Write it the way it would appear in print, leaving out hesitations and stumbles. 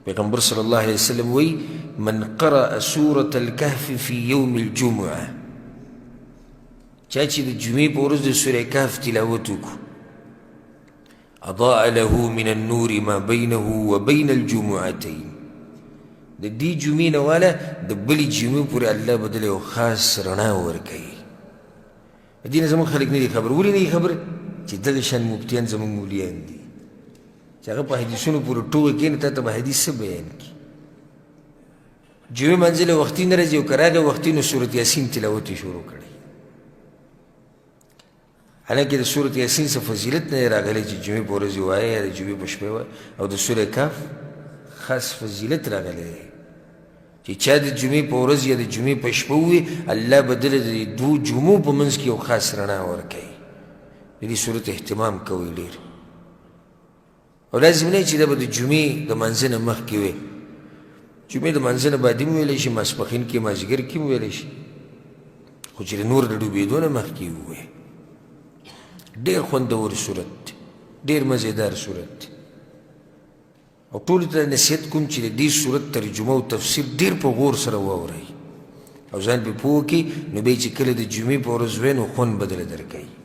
پیغمبر صلی الله علیه وسلم وی من قرأ سورة الكهف في يوم الجمعة، چا چې د جمعې په ورځ د سورې کهف تلاوت وکړو اضاء له من النور ما بينه وبين الجمعتين، د دې جمعې نه والا د بلې جمعې پورې الله بدله یو خاص رڼا ورکوي. دې نه زموږ خلک نه دي خبر. ولې نه دي خبر؟ چې دغه شان مفتیان زموږ مولیان دي چې هغه په حدیثونو پورې ټوغې کښېني، تا ته به حدیث څه بیان کړي. جمعې منځ له وختي نه راځي او که راغی وختي نو سورت یاسین تلاوت یې شروع کړی. حالانکې د سورت یاسین څه فضیلت نه دی راغلی چې جمعې په ورځ یې وایه یا د جمعې په شپه وایه، او د سورې کهف خاص فضیلت راغلی دی چې چا د جمعې په ورځ یا د جمعې په شپه ووایي الله به دله د دوو جمعو په منځ کې یو خاص رڼا ورکوي. د دې صورت اهتمام کوئ ډېر، او لازم نه چې دا به د جمعې د منځه نه مخکې وي. جمعې د منځه نه بعد هم ویلی شي، ماسپښین کې مازدیګر کې هم ویلی شي، خو چې د نور د ډوبېدو نه مخکې ووایي. ډېر خوندور صورت دی، ډېر مزېدار صورت دی، او ټولو ته نصیحت کوم چې د دې صورت ترجمه او تفسیر ډېر په غور سره واورئ او ځان پرې پوه کړئ، نو بیا چې کله د جمعې په ورځ وی نو خوند به درله درکوي.